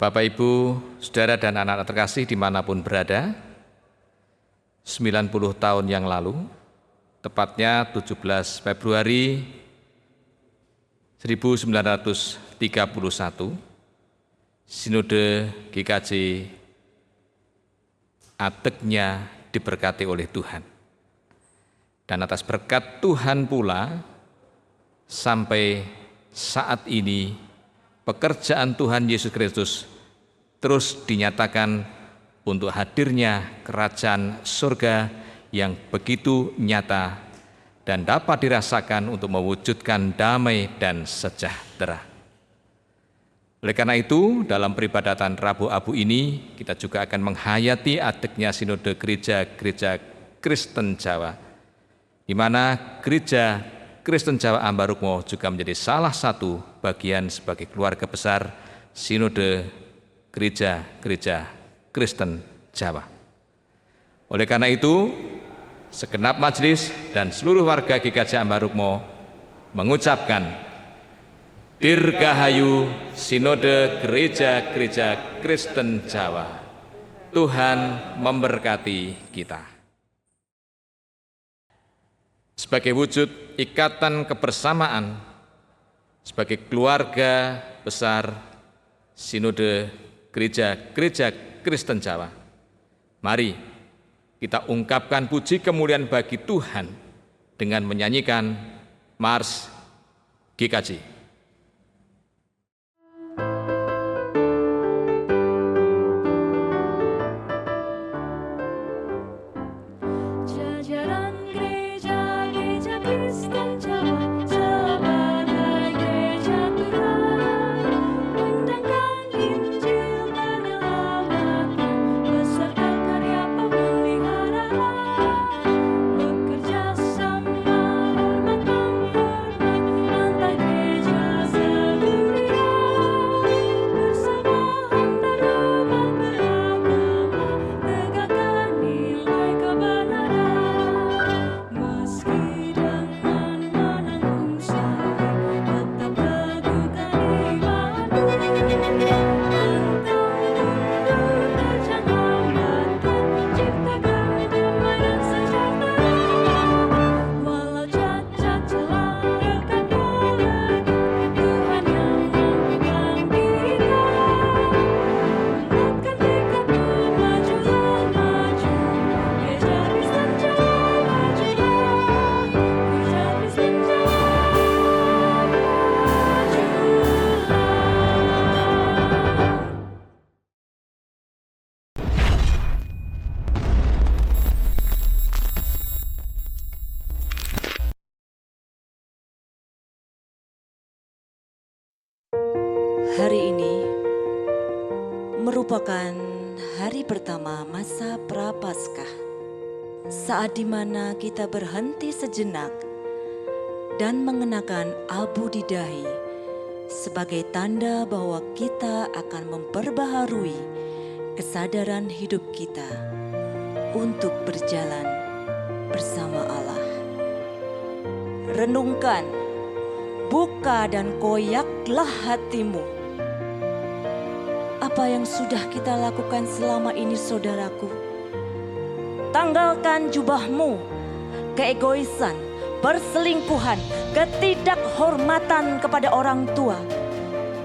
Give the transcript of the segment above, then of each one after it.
Bapak, Ibu, Saudara, dan anak-anak terkasih dimanapun berada, 90 tahun yang lalu, tepatnya 17 Februari 1931, Sinode GKJ adeknya diberkati oleh Tuhan. Dan atas berkat Tuhan pula, sampai saat ini pekerjaan Tuhan Yesus Kristus terus dinyatakan untuk hadirnya kerajaan surga yang begitu nyata dan dapat dirasakan untuk mewujudkan damai dan sejahtera. Oleh karena itu, dalam peribadatan Rabu Abu ini, kita juga akan menghayati adeknya Sinode Gereja-Gereja Kristen Jawa, di mana Gereja Kristen Jawa Ambarukmo juga menjadi salah satu bagian sebagai keluarga besar Sinode Gereja-Gereja Kristen Jawa. Oleh karena itu, segenap majelis dan seluruh warga GKJ Ambarukmo mengucapkan Dirgahayu Sinode Gereja-Gereja Kristen Jawa. Tuhan memberkati kita. Sebagai wujud ikatan kebersamaan, sebagai keluarga besar Sinode Gereja-Gereja Kristen Jawa, mari kita ungkapkan puji kemuliaan bagi Tuhan dengan menyanyikan Mars GKJ. Hari ini merupakan hari pertama masa Prapaskah, saat dimana kita berhenti sejenak dan mengenakan abu di dahi sebagai tanda bahwa kita akan memperbaharui kesadaran hidup kita untuk berjalan bersama Allah. Renungkan, buka dan koyaklah hatimu. Apa yang sudah kita lakukan selama ini, saudaraku? Tanggalkan jubahmu, keegoisan, perselingkuhan, ketidakhormatan kepada orang tua,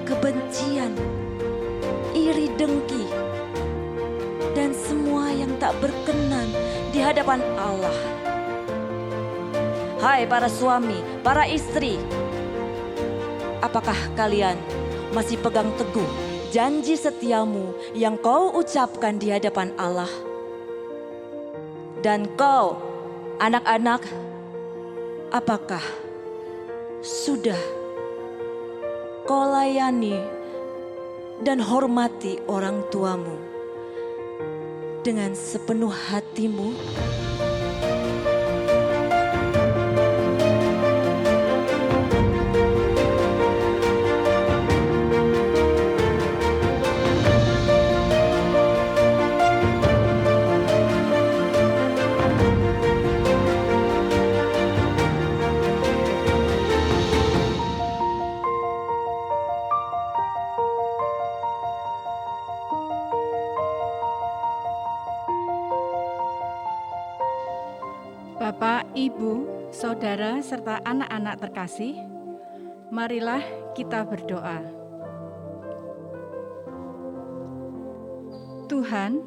kebencian, iri dengki, dan semua yang tak berkenan di hadapan Allah. Hai para suami, para istri, apakah kalian masih pegang teguh janji setiamu yang kau ucapkan di hadapan Allah? Dan kau, anak-anak, apakah sudah kau layani dan hormati orang tuamu dengan sepenuh hatimu? Bapak, Ibu, Saudara, serta anak-anak terkasih, marilah kita berdoa. Tuhan,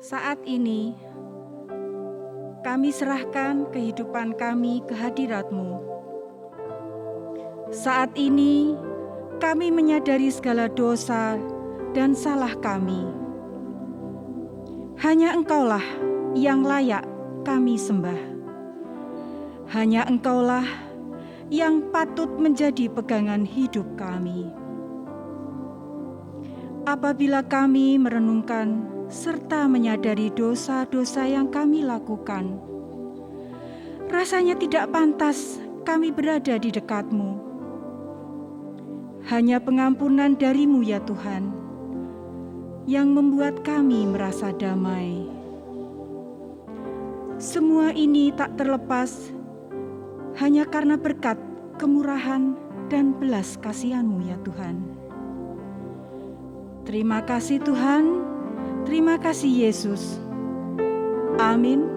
saat ini kami serahkan kehidupan kami ke hadirat-Mu. Saat ini kami menyadari segala dosa dan salah kami. Hanya Engkaulah yang layak kami sembah. Hanya Engkaulah yang patut menjadi pegangan hidup kami. Apabila kami merenungkan serta menyadari dosa-dosa yang kami lakukan, rasanya tidak pantas kami berada di dekat-Mu. Hanya pengampunan dari-Mu ya Tuhan, yang membuat kami merasa damai. Semua ini tak terlepas hanya karena berkat kemurahan dan belas kasihan-Mu ya Tuhan. Terima kasih Tuhan, terima kasih Yesus. Amin.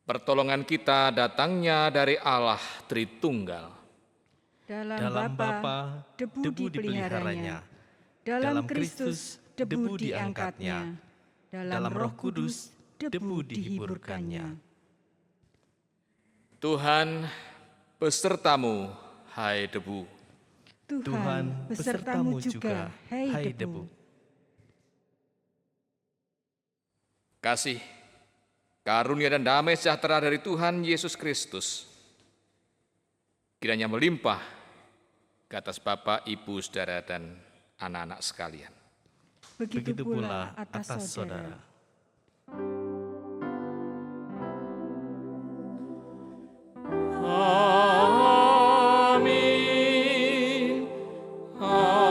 Pertolongan kita datangnya dari Allah Tritunggal. Dalam Bapa, debu dipeliharanya. Dalam Kristus, debu diangkatnya. Dalam Roh Kudus, debu dihiburkannya. Tuhan besertamu, hai debu. Tuhan besertamu juga, hai debu. Kasih, karunia dan damai sejahtera dari Tuhan Yesus Kristus kiranya melimpah ke atas Bapak, Ibu, Saudara, dan anak-anak sekalian. Begitu pula atas saudara. Amin. Amin.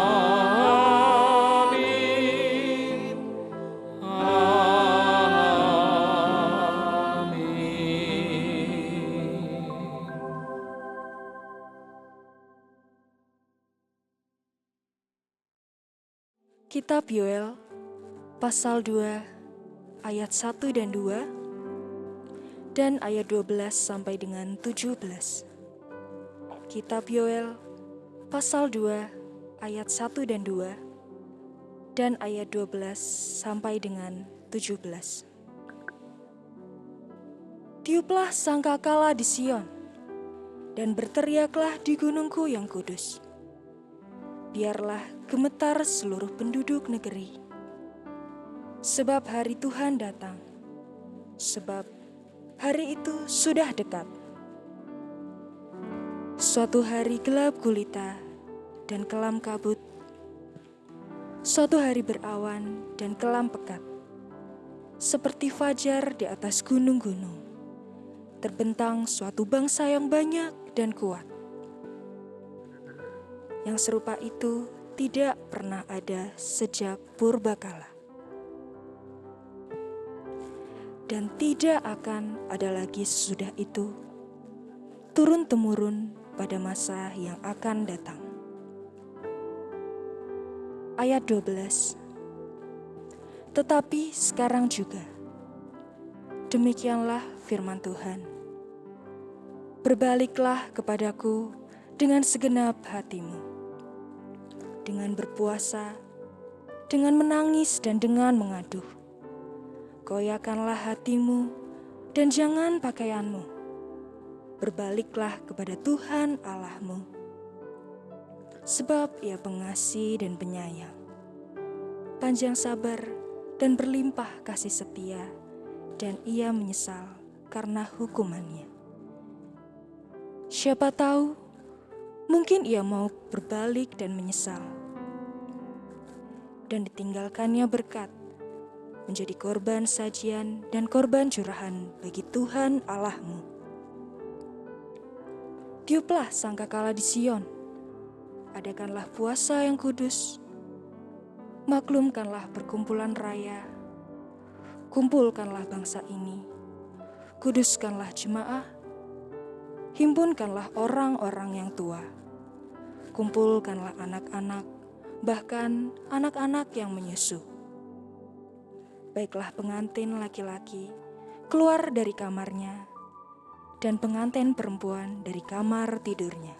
Kitab Yoel, pasal 2, ayat 1 dan 2, dan ayat 12 sampai dengan 17. Kitab Yoel, pasal 2, ayat 1 dan 2, dan ayat 12 sampai dengan 17. Tiuplah sangkakala di Sion, dan berteriaklah di gunungku yang kudus. Biarlah gemetar seluruh penduduk negeri. Sebab hari Tuhan datang, sebab hari itu sudah dekat. Suatu hari gelap gulita dan kelam kabut. Suatu hari berawan dan kelam pekat. Seperti fajar di atas gunung-gunung, terbentang suatu bangsa yang banyak dan kuat. Yang serupa itu tidak pernah ada sejak purbakala. Dan tidak akan ada lagi sesudah itu, turun-temurun pada masa yang akan datang. Ayat 12. Tetapi sekarang juga, demikianlah firman Tuhan. Berbaliklah kepadaku dengan segenap hatimu, dengan berpuasa, dengan menangis dan dengan mengaduh. Goyahkanlah hatimu dan jangan pakaianmu. Berbaliklah kepada Tuhan Allahmu, sebab Ia pengasih dan penyayang, panjang sabar dan berlimpah kasih setia, dan Ia menyesal karena hukumannya. Siapa tahu, mungkin Ia mau berbalik dan menyesal, dan ditinggalkannya berkat, menjadi korban sajian dan korban curahan bagi Tuhan Allahmu. Tiuplah sangkakala di Sion, adakanlah puasa yang kudus, maklumkanlah perkumpulan raya, kumpulkanlah bangsa ini, kuduskanlah jemaah, himpunkanlah orang-orang yang tua, kumpulkanlah anak-anak, bahkan anak-anak yang menyusu. Baiklah pengantin laki-laki keluar dari kamarnya, dan pengantin perempuan dari kamar tidurnya.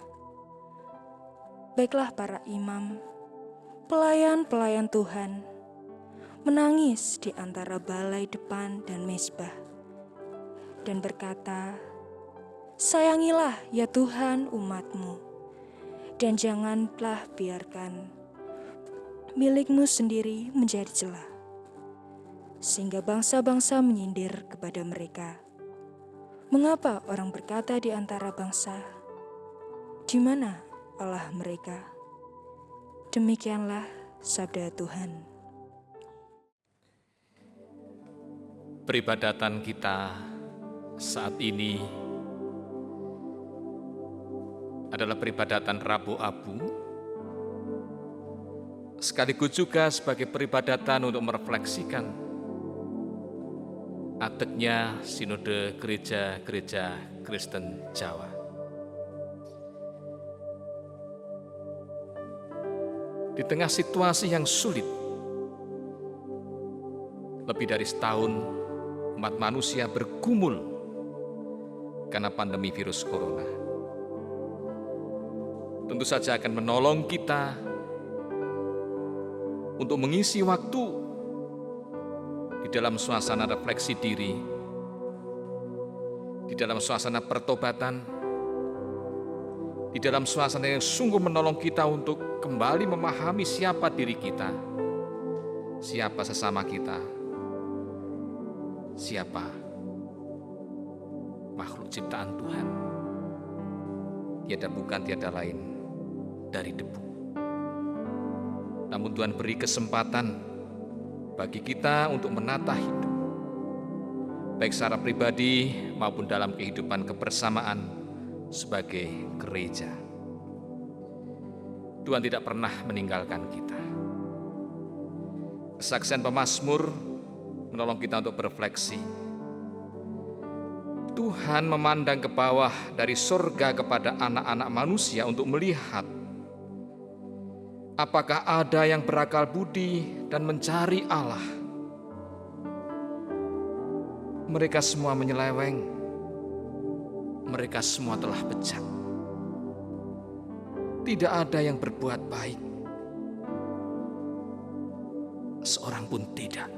Baiklah para imam, pelayan-pelayan Tuhan, menangis di antara balai depan dan mezbah, dan berkata, sayangilah ya Tuhan umat-Mu, dan janganlah biarkan milikmu sendiri menjadi celah, sehingga bangsa-bangsa menyindir kepada mereka. Mengapa orang berkata di antara bangsa, di mana Allah mereka? Demikianlah sabda Tuhan. Peribadatan kita saat ini adalah peribadatan Rabu Abu, sekaligus juga sebagai peribadatan untuk merefleksikan adetnya Sinode Gereja-Gereja Kristen Jawa. Di tengah situasi yang sulit, lebih dari setahun umat manusia bergumul karena pandemi virus corona. Tentu saja akan menolong kita untuk mengisi waktu di dalam suasana refleksi diri, di dalam suasana pertobatan, di dalam suasana yang sungguh menolong kita untuk kembali memahami siapa diri kita, siapa sesama kita, siapa makhluk ciptaan Tuhan. Tiada bukan, tiada lain dari debu. Namun Tuhan beri kesempatan bagi kita untuk menata hidup, baik secara pribadi maupun dalam kehidupan kebersamaan sebagai gereja. Tuhan tidak pernah meninggalkan kita. Kesaksian pemazmur menolong kita untuk berefleksi. Tuhan memandang ke bawah dari surga kepada anak-anak manusia untuk melihat Apakah ada yang berakal budi dan mencari Allah? Mereka semua menyeleweng. Mereka semua telah bejat. Tidak ada yang berbuat baik. Seorang pun tidak.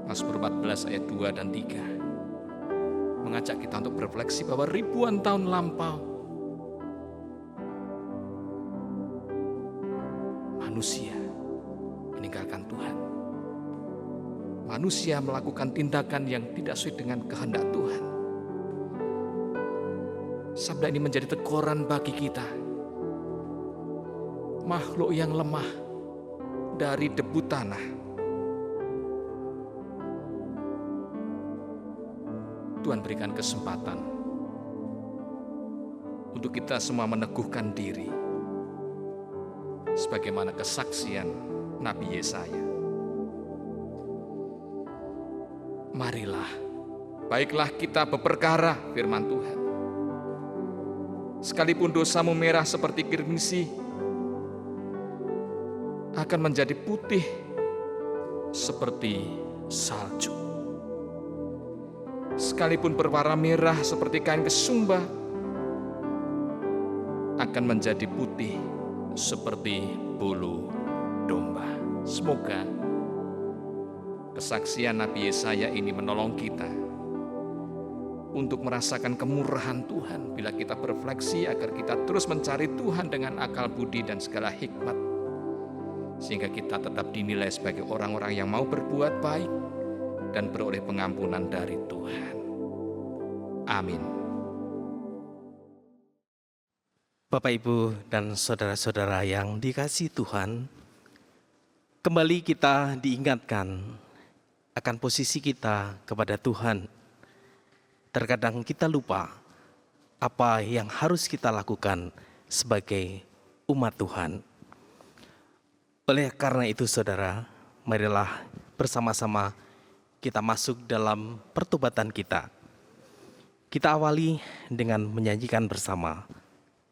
Mazmur 14 ayat 2 dan 3 mengajak kita untuk berefleksi bahwa ribuan tahun lampau manusia meninggalkan Tuhan. Manusia melakukan tindakan yang tidak sesuai dengan kehendak Tuhan. Sabda ini menjadi teguran bagi kita. Makhluk yang lemah dari debu tanah. Tuhan berikan kesempatan untuk kita semua meneguhkan diri sebagaimana kesaksian Nabi Yesaya. Marilah, baiklah kita berperkara, firman Tuhan. Sekalipun dosamu merah seperti kirmisi, akan menjadi putih seperti salju. Sekalipun berwarna merah seperti kain kesumba, akan menjadi putih seperti bulu domba. Semoga kesaksian Nabi Yesaya ini menolong kita untuk merasakan kemurahan Tuhan bila kita berefleksi agar kita terus mencari Tuhan dengan akal budi dan segala hikmat, sehingga kita tetap dinilai sebagai orang-orang yang mau berbuat baik dan beroleh pengampunan dari Tuhan. Amin. Bapak, Ibu, dan saudara-saudara yang dikasihi Tuhan, kembali kita diingatkan akan posisi kita kepada Tuhan. Terkadang kita lupa apa yang harus kita lakukan sebagai umat Tuhan. Oleh karena itu, saudara, marilah bersama-sama kita masuk dalam pertobatan kita. Kita awali dengan menyanyikan bersama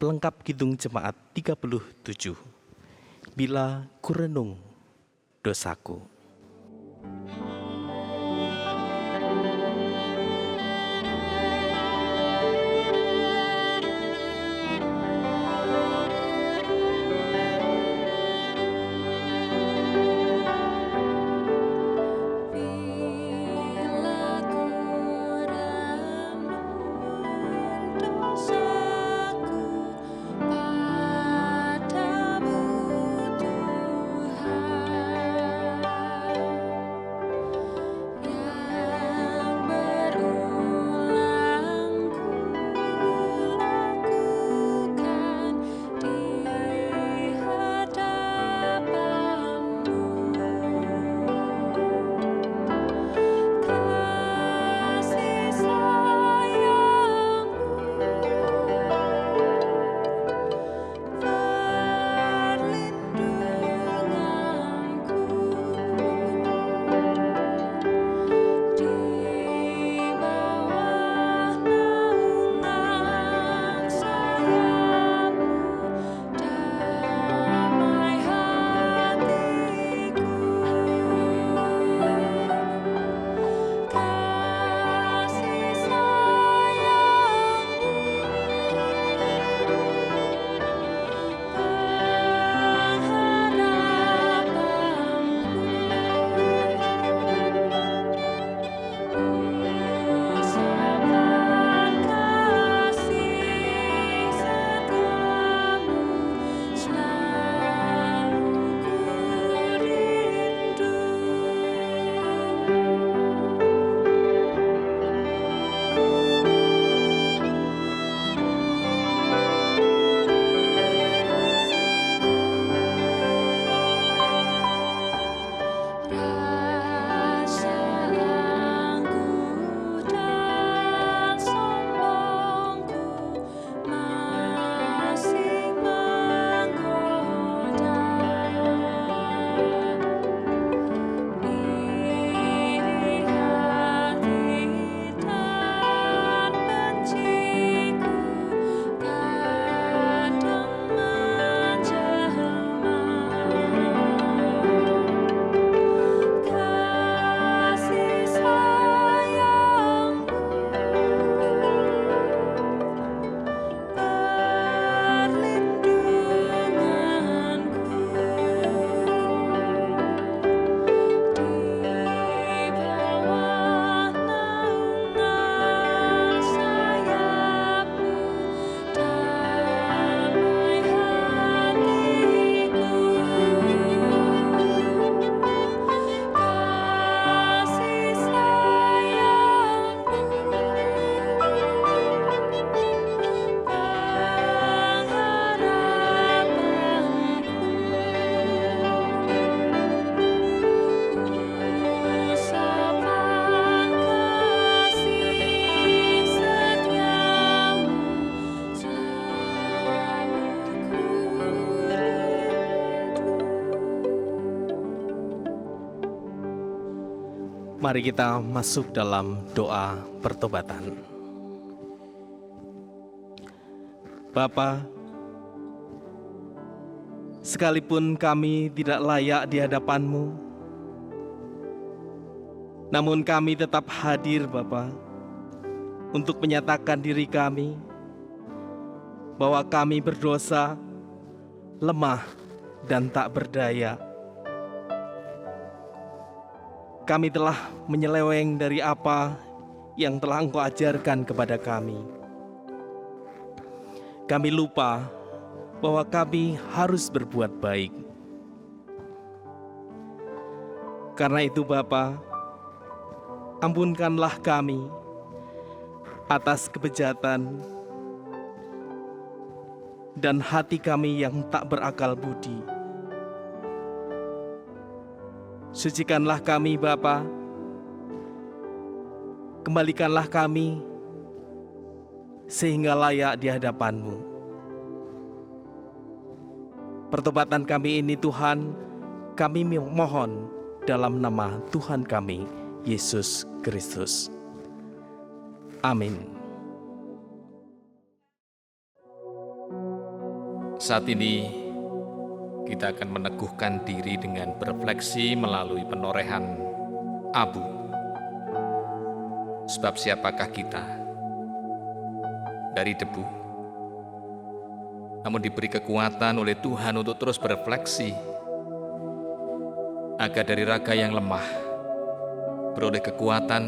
pelengkap Kidung Jemaat 37, Bila Kurenung Dosaku. Padamu Tuhan. Mari kita masuk dalam doa pertobatan. Bapa, sekalipun kami tidak layak di hadapan-Mu, namun kami tetap hadir Bapa, untuk menyatakan diri kami bahwa kami berdosa, lemah, dan tak berdaya. Kami telah menyeleweng dari apa yang telah Engkau ajarkan kepada kami. Kami lupa bahwa kami harus berbuat baik. Karena itu Bapa, ampunkanlah kami atas kebejatan dan hati kami yang tak berakal budi. Sucikanlah kami Bapa, kembalikanlah kami sehingga layak di hadapan-Mu. Pertobatan kami ini Tuhan, kami mohon dalam nama Tuhan kami, Yesus Kristus. Amin. Saat ini kita akan meneguhkan diri dengan berefleksi melalui penorehan abu. Sebab siapakah kita dari debu, namun diberi kekuatan oleh Tuhan untuk terus berefleksi, agar dari raga yang lemah beroleh kekuatan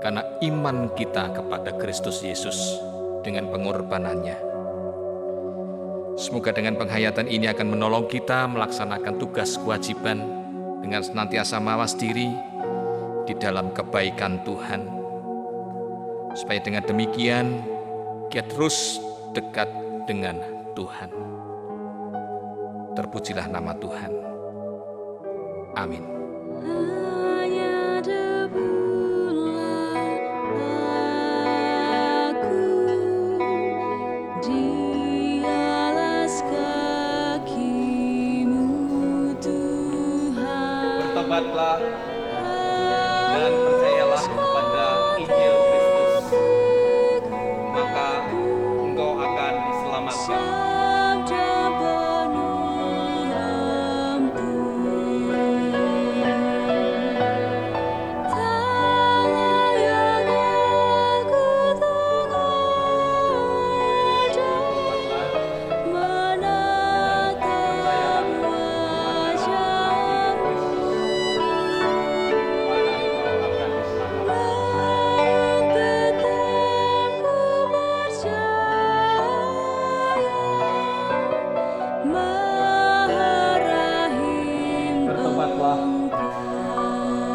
karena iman kita kepada Kristus Yesus dengan pengorbanannya. Semoga dengan penghayatan ini akan menolong kita melaksanakan tugas kewajiban dengan senantiasa mawas diri di dalam kebaikan Tuhan. Supaya dengan demikian kita terus dekat dengan Tuhan. Terpujilah nama Tuhan. Amin. Bertobatlah dan percayalah kepada Injil Kristus, maka engkau akan diselamatkan. Bertobatlah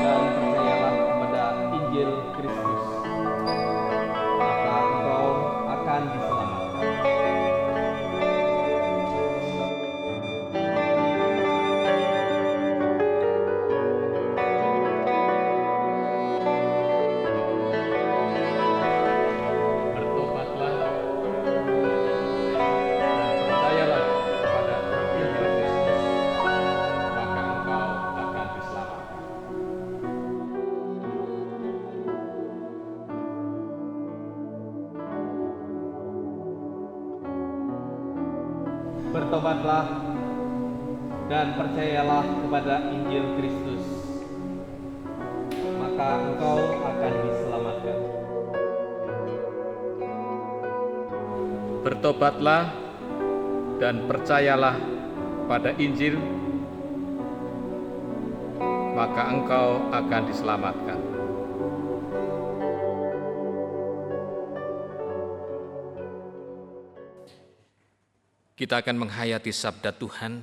dan percayalah kepada Injil Kristus, maka engkau akan diselamatkan. Bertobatlah dan percayalah kepada Injil Kristus, maka engkau akan diselamatkan. Bertobatlah dan percayalah kepada Injil Kristus, maka engkau akan diselamatkan. Bertobatlah dan percayalah pada Injil, maka engkau akan diselamatkan. Kita akan menghayati sabda Tuhan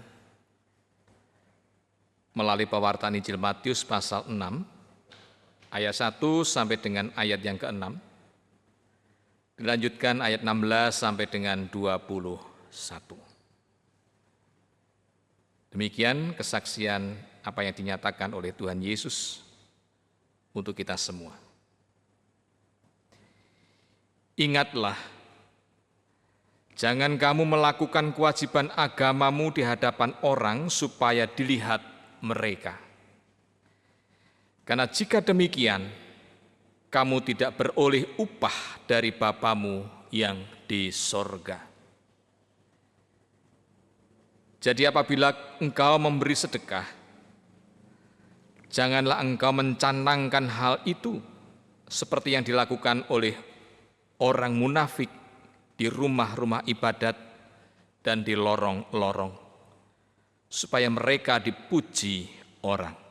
melalui pewartaan Injil Matius pasal 6, ayat 1 sampai dengan ayat yang ke-6. Dilanjutkan ayat 16 sampai dengan 21. Demikian kesaksian apa yang dinyatakan oleh Tuhan Yesus untuk kita semua. Ingatlah, jangan kamu melakukan kewajiban agamamu di hadapan orang supaya dilihat mereka. Karena jika demikian, kamu tidak beroleh upah dari Bapamu yang di sorga. Jadi apabila engkau memberi sedekah, janganlah engkau mencanangkan hal itu seperti yang dilakukan oleh orang munafik di rumah-rumah ibadat dan di lorong-lorong, supaya mereka dipuji orang.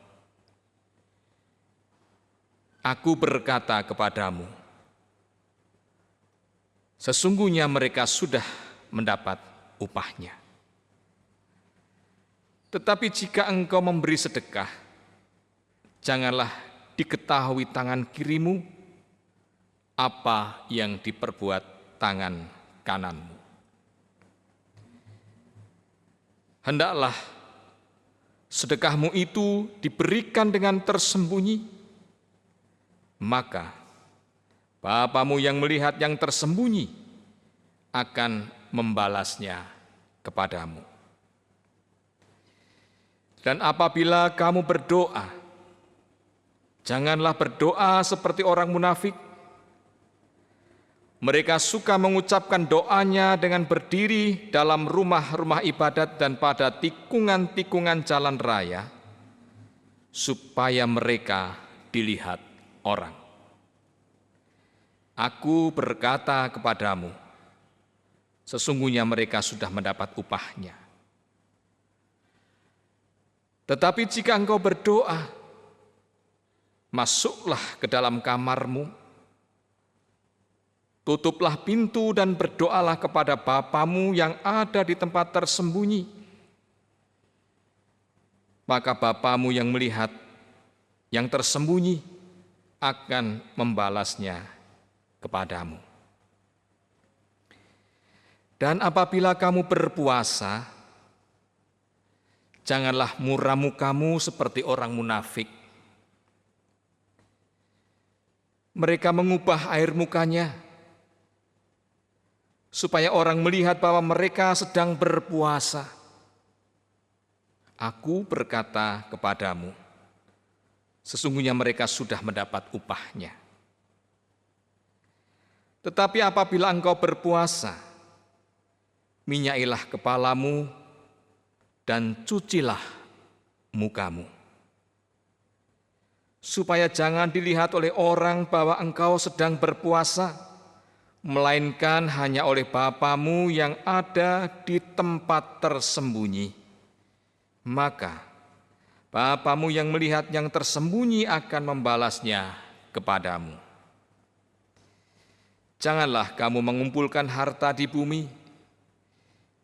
Aku berkata kepadamu, sesungguhnya mereka sudah mendapat upahnya. Tetapi jika engkau memberi sedekah, janganlah diketahui tangan kirimu apa yang diperbuat tangan kananmu. Hendaklah sedekahmu itu diberikan dengan tersembunyi, maka Bapamu yang melihat yang tersembunyi akan membalasnya kepadamu. Dan apabila kamu berdoa, janganlah berdoa seperti orang munafik. Mereka suka mengucapkan doanya dengan berdiri dalam rumah-rumah ibadat dan pada tikungan-tikungan jalan raya, supaya mereka dilihat orang. Aku berkata kepadamu, sesungguhnya mereka sudah mendapat upahnya. Tetapi jika engkau berdoa, masuklah ke dalam kamarmu, tutuplah pintu dan berdoalah kepada Bapamu yang ada di tempat tersembunyi. Maka Bapamu yang melihat yang tersembunyi akan membalasnya kepadamu. Dan apabila kamu berpuasa, janganlah muram mukamu seperti orang munafik. Mereka mengubah air mukanya, supaya orang melihat bahwa mereka sedang berpuasa. Aku berkata kepadamu, sesungguhnya mereka sudah mendapat upahnya. Tetapi apabila engkau berpuasa, minyailah kepalamu dan cucilah mukamu, supaya jangan dilihat oleh orang bahwa engkau sedang berpuasa, melainkan hanya oleh Bapamu yang ada di tempat tersembunyi. Maka Bapamu yang melihat yang tersembunyi akan membalasnya kepadamu. Janganlah kamu mengumpulkan harta di bumi.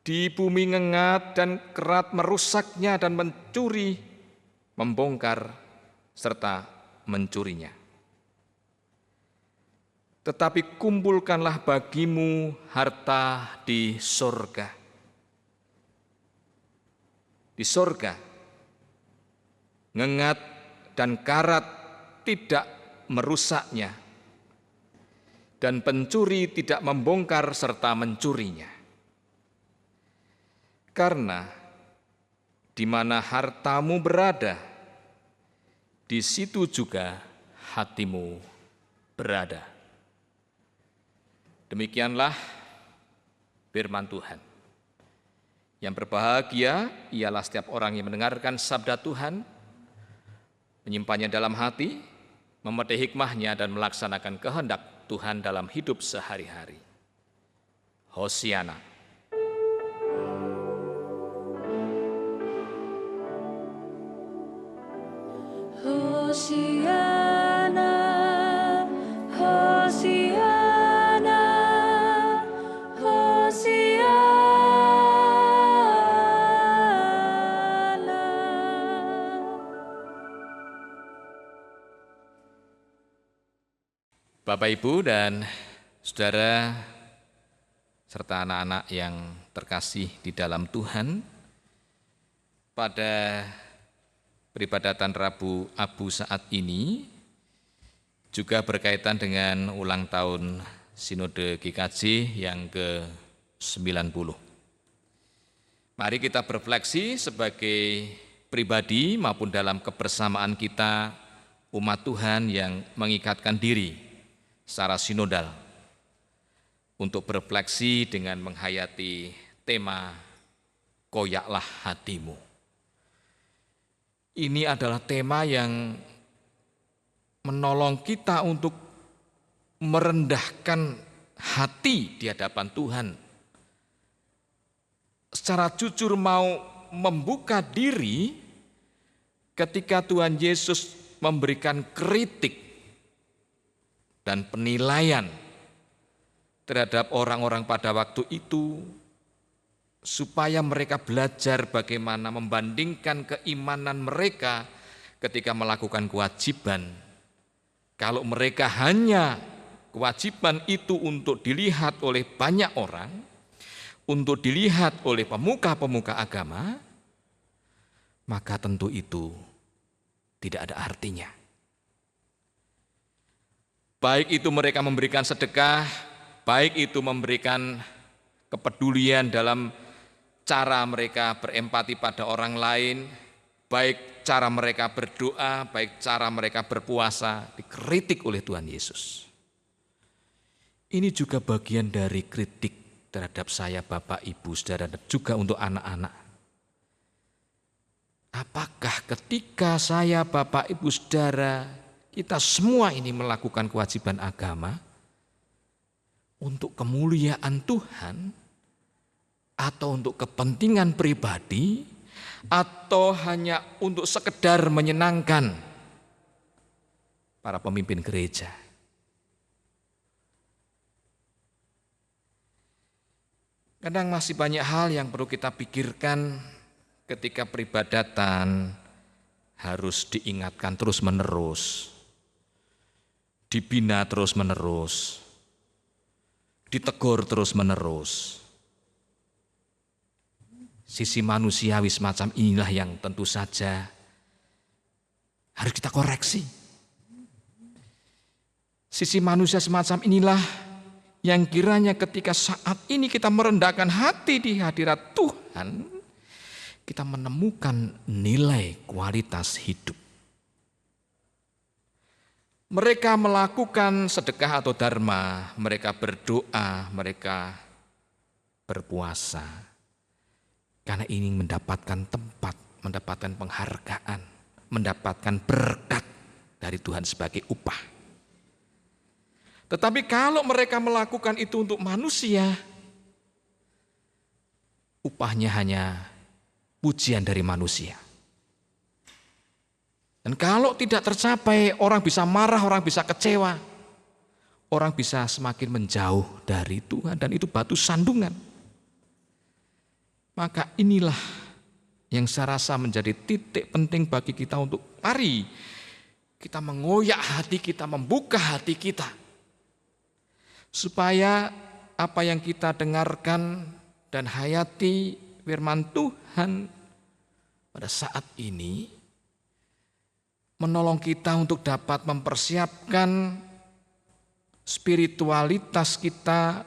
Di bumi ngengat dan kerat merusaknya dan mencuri, membongkar, serta mencurinya. Tetapi kumpulkanlah bagimu harta di sorga. Di sorga, ngengat dan karat tidak merusaknya, dan pencuri tidak membongkar serta mencurinya. Karena di mana hartamu berada, di situ juga hatimu berada. Demikianlah firman Tuhan. Yang berbahagia ialah setiap orang yang mendengarkan sabda Tuhan, menyimpannya dalam hati, memetik hikmahnya dan melaksanakan kehendak Tuhan dalam hidup sehari-hari. Hosiana. Hosiana, Hosiana, Hosiana. Bapak, Ibu, dan saudara, serta anak-anak yang terkasih di dalam Tuhan, pada peribadatan Rabu Abu saat ini juga berkaitan dengan ulang tahun Sinode GKJ yang ke-90. Mari kita berefleksi sebagai pribadi maupun dalam kebersamaan kita umat Tuhan yang mengikatkan diri secara sinodal untuk berefleksi dengan menghayati tema koyaklah hatimu. Ini adalah tema yang menolong kita untuk merendahkan hati di hadapan Tuhan. Secara jujur mau membuka diri ketika Tuhan Yesus memberikan kritik dan penilaian terhadap orang-orang pada waktu itu, supaya mereka belajar bagaimana membandingkan keimanan mereka ketika melakukan kewajiban. Kalau mereka hanya kewajiban itu untuk dilihat oleh banyak orang, untuk dilihat oleh pemuka-pemuka agama, maka tentu itu tidak ada artinya. Baik itu mereka memberikan sedekah, baik itu memberikan kepedulian dalam cara mereka berempati pada orang lain, baik cara mereka berdoa, baik cara mereka berpuasa, dikritik oleh Tuhan Yesus. Ini juga bagian dari kritik terhadap saya, Bapak, Ibu, Saudara, dan juga untuk anak-anak. Apakah ketika saya, Bapak, Ibu, Saudara, kita semua ini melakukan kewajiban agama untuk kemuliaan Tuhan, atau untuk kepentingan pribadi, atau hanya untuk sekedar menyenangkan para pemimpin gereja? Kadang masih banyak hal yang perlu kita pikirkan ketika peribadatan harus diingatkan terus-menerus, dibina terus-menerus, ditegur terus-menerus. Sisi manusiawi semacam inilah yang tentu saja harus kita koreksi. Sisi manusia semacam inilah yang kiranya ketika saat ini kita merendahkan hati di hadirat Tuhan, kita menemukan nilai kualitas hidup. Mereka melakukan sedekah atau dharma, mereka berdoa, mereka berpuasa, karena ingin mendapatkan tempat, mendapatkan penghargaan, mendapatkan berkat dari Tuhan sebagai upah. Tetapi kalau mereka melakukan itu untuk manusia, upahnya hanya pujian dari manusia. Dan kalau tidak tercapai, orang bisa marah, orang bisa kecewa, orang bisa semakin menjauh dari Tuhan, dan itu batu sandungan. Maka inilah yang saya rasa menjadi titik penting bagi kita untuk mari kita mengoyak hati kita, membuka hati kita, supaya apa yang kita dengarkan dan hayati firman Tuhan pada saat ini menolong kita untuk dapat mempersiapkan spiritualitas kita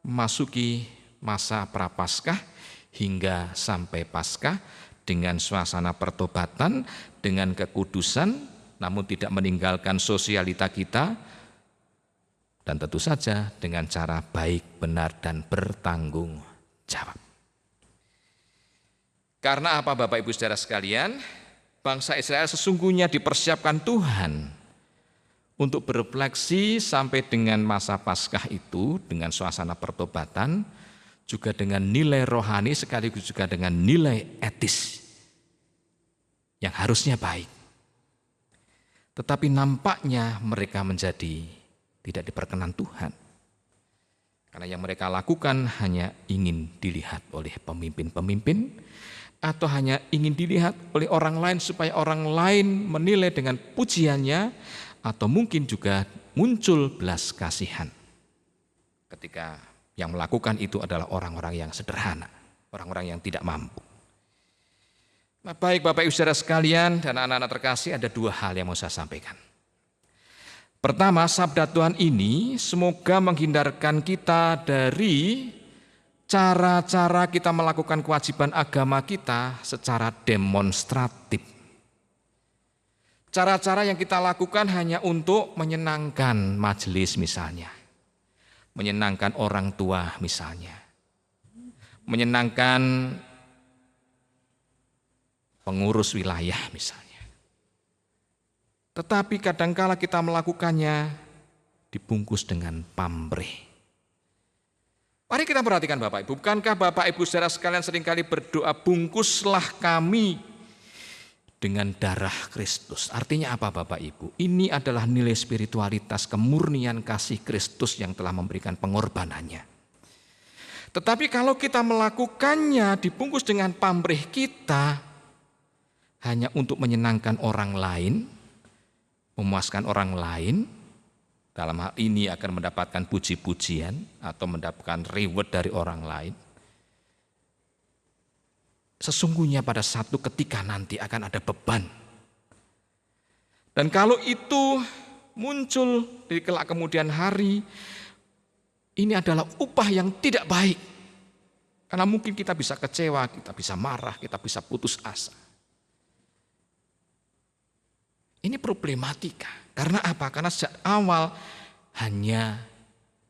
memasuki masa prapaskah hingga sampai Paskah dengan suasana pertobatan, dengan kekudusan, namun tidak meninggalkan sosialita kita, dan tentu saja dengan cara baik, benar, dan bertanggung jawab. Karena apa, Bapak Ibu Saudara sekalian? Bangsa Israel sesungguhnya dipersiapkan Tuhan untuk berefleksi sampai dengan masa Paskah itu dengan suasana pertobatan, juga dengan nilai rohani sekaligus juga dengan nilai etis yang harusnya baik. Tetapi nampaknya mereka menjadi tidak diperkenan Tuhan. Karena yang mereka lakukan hanya ingin dilihat oleh pemimpin-pemimpin, atau hanya ingin dilihat oleh orang lain supaya orang lain menilai dengan pujiannya, atau mungkin juga muncul belas kasihan ketika yang melakukan itu adalah orang-orang yang sederhana, orang-orang yang tidak mampu. Nah, baik Bapak Ibu Saudara sekalian dan anak-anak terkasih, ada dua hal yang mau saya sampaikan. Pertama, sabda Tuhan ini semoga menghindarkan kita dari cara-cara kita melakukan kewajiban agama kita secara demonstratif. Cara-cara yang kita lakukan hanya untuk menyenangkan majelis misalnya. Menyenangkan orang tua misalnya. Menyenangkan pengurus wilayah misalnya. Tetapi kadangkala kita melakukannya dibungkus dengan pamrih. Mari kita perhatikan Bapak Ibu. Bukankah Bapak Ibu saudara sekalian seringkali berdoa, bungkuslah kami dengan darah Kristus. Artinya apa Bapak Ibu? Ini adalah nilai spiritualitas, kemurnian kasih Kristus yang telah memberikan pengorbanannya. Tetapi kalau kita melakukannya dibungkus dengan pamrih kita, hanya untuk menyenangkan orang lain, memuaskan orang lain, dalam hal ini akan mendapatkan puji-pujian atau mendapatkan reward dari orang lain. Sesungguhnya pada satu ketika nanti akan ada beban. Dan kalau itu muncul di kelak kemudian hari, ini adalah upah yang tidak baik. Karena mungkin kita bisa kecewa, kita bisa marah, kita bisa putus asa. Ini problematika. Karena apa? Karena sejak awal hanya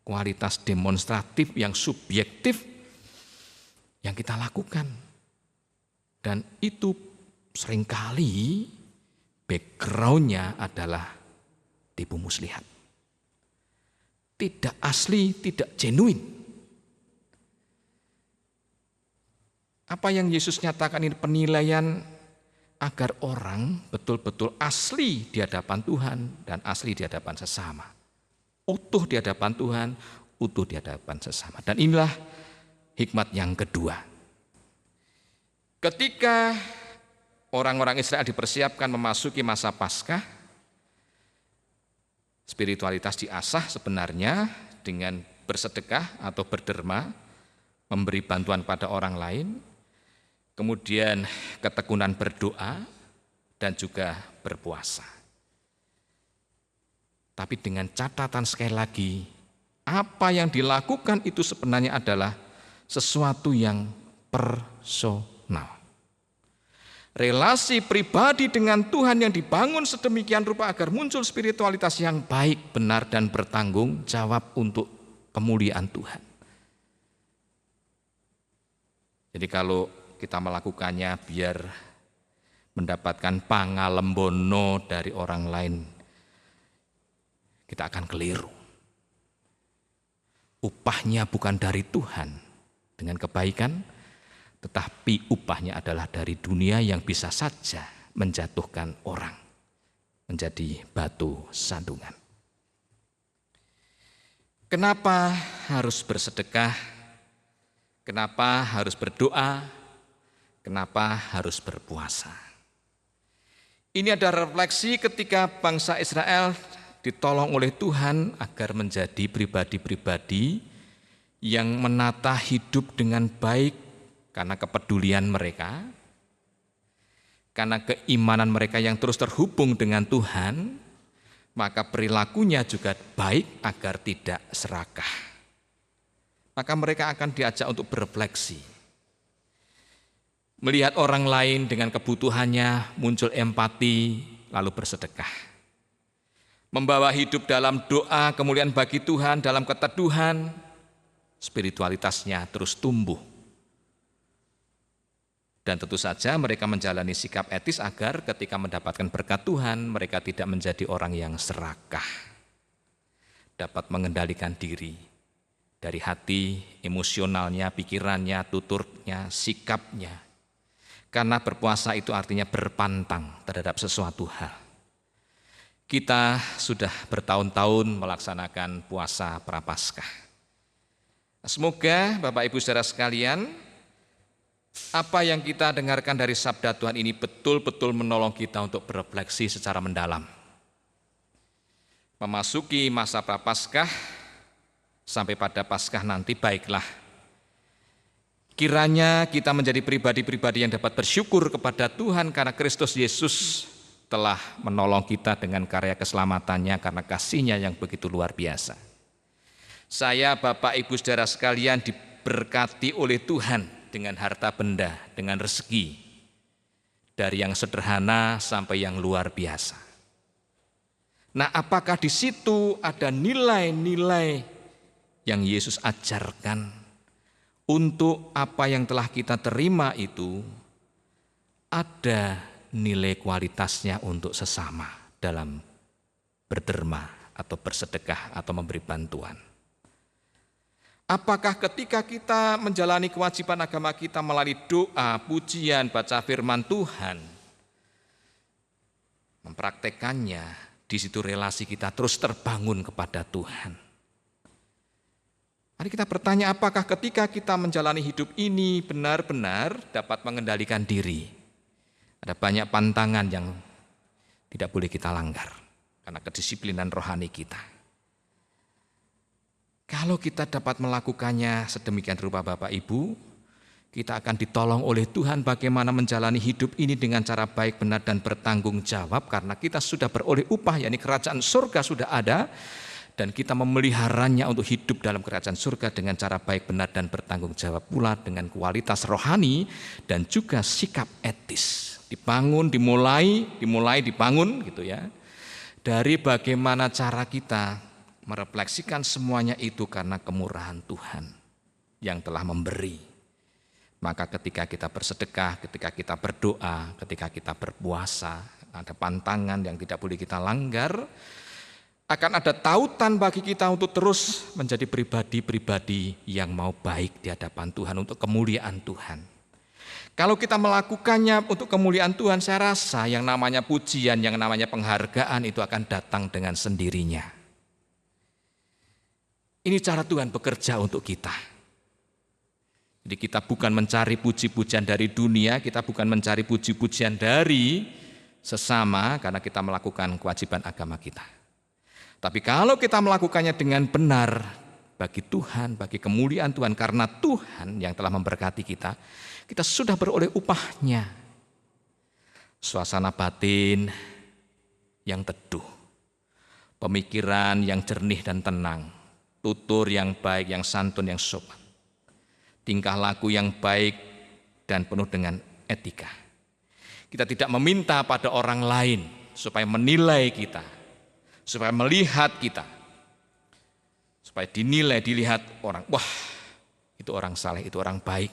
kualitas demonstratif yang subjektif yang kita lakukan. Dan itu seringkali backgroundnya adalah tipu muslihat. Tidak asli, tidak genuine. Apa yang Yesus nyatakan ini penilaian agar orang betul-betul asli di hadapan Tuhan dan asli di hadapan sesama. Utuh di hadapan Tuhan, utuh di hadapan sesama. Dan inilah hikmat yang kedua. Ketika orang-orang Israel dipersiapkan memasuki masa Paskah, spiritualitas diasah sebenarnya dengan bersedekah atau berderma, memberi bantuan pada orang lain, kemudian ketekunan berdoa, dan juga berpuasa. Tapi dengan catatan sekali lagi, apa yang dilakukan itu sebenarnya adalah sesuatu yang personal. Relasi pribadi dengan Tuhan yang dibangun sedemikian rupa agar muncul spiritualitas yang baik, benar, dan bertanggung jawab untuk kemuliaan Tuhan. Jadi kalau kita melakukannya biar mendapatkan pangalembono dari orang lain, kita akan keliru. Upahnya bukan dari Tuhan dengan kebaikan, tetapi upahnya adalah dari dunia yang bisa saja menjatuhkan orang menjadi batu sandungan. Kenapa harus bersedekah? Kenapa harus berdoa? Kenapa harus berpuasa? Ini ada refleksi ketika bangsa Israel ditolong oleh Tuhan agar menjadi pribadi-pribadi yang menata hidup dengan baik karena kepedulian mereka, karena keimanan mereka yang terus terhubung dengan Tuhan, maka perilakunya juga baik agar tidak serakah. Maka mereka akan diajak untuk berefleksi. Melihat orang lain dengan kebutuhannya, muncul empati, lalu bersedekah. Membawa hidup dalam doa, kemuliaan bagi Tuhan, dalam keteduhan, spiritualitasnya terus tumbuh. Dan tentu saja mereka menjalani sikap etis agar ketika mendapatkan berkat Tuhan, mereka tidak menjadi orang yang serakah. Dapat mengendalikan diri dari hati, emosionalnya, pikirannya, tuturnya, sikapnya. Karena berpuasa itu artinya berpantang terhadap sesuatu hal. Kita sudah bertahun-tahun melaksanakan puasa Prapaskah. Semoga Bapak Ibu saudara sekalian, apa yang kita dengarkan dari sabda Tuhan ini betul-betul menolong kita untuk berefleksi secara mendalam. Memasuki masa Prapaskah sampai pada Paskah nanti, baiklah. Kiranya kita menjadi pribadi-pribadi yang dapat bersyukur kepada Tuhan karena Kristus Yesus telah menolong kita dengan karya keselamatannya karena kasih-Nya yang begitu luar biasa. Saya, Bapak, Ibu, saudara sekalian diberkati oleh Tuhan dengan harta benda, dengan rezeki, dari yang sederhana sampai yang luar biasa. Nah, apakah di situ ada nilai-nilai yang Yesus ajarkan untuk apa yang telah kita terima itu ada nilai kualitasnya untuk sesama dalam berderma atau bersedekah atau memberi bantuan. Apakah ketika kita menjalani kewajiban agama kita melalui doa, pujian, baca firman Tuhan, mempraktekannya, di situ relasi kita terus terbangun kepada Tuhan. Mari kita bertanya, apakah ketika kita menjalani hidup ini benar-benar dapat mengendalikan diri? Ada banyak pantangan yang tidak boleh kita langgar karena kedisiplinan rohani kita. Kalau kita dapat melakukannya sedemikian rupa Bapak Ibu, kita akan ditolong oleh Tuhan bagaimana menjalani hidup ini dengan cara baik, benar, dan bertanggung jawab karena kita sudah beroleh upah, yakni kerajaan surga sudah ada, dan kita memeliharanya untuk hidup dalam kerajaan surga dengan cara baik, benar, dan bertanggung jawab pula dengan kualitas rohani dan juga sikap etis. Dibangun, dibangun gitu ya. Dari bagaimana cara kita merefleksikan semuanya itu karena kemurahan Tuhan yang telah memberi. Maka ketika kita bersedekah, ketika kita berdoa, ketika kita berpuasa, ada pantangan yang tidak boleh kita langgar, akan ada tautan bagi kita untuk terus menjadi pribadi-pribadi yang mau baik di hadapan Tuhan untuk kemuliaan Tuhan. Kalau kita melakukannya untuk kemuliaan Tuhan, saya rasa yang namanya pujian, yang namanya penghargaan itu akan datang dengan sendirinya. Ini cara Tuhan bekerja untuk kita. Jadi kita bukan mencari puji-pujian dari dunia, kita bukan mencari puji-pujian dari sesama karena kita melakukan kewajiban agama kita. Tapi kalau kita melakukannya dengan benar bagi Tuhan, bagi kemuliaan Tuhan, karena Tuhan yang telah memberkati kita, kita sudah beroleh upahnya. Suasana batin yang teduh, pemikiran yang jernih dan tenang, tutur yang baik, yang santun, yang sopan, tingkah laku yang baik dan penuh dengan etika. Kita tidak meminta pada orang lain supaya menilai kita, supaya melihat kita, supaya dinilai, dilihat orang, wah itu orang saleh, itu orang baik.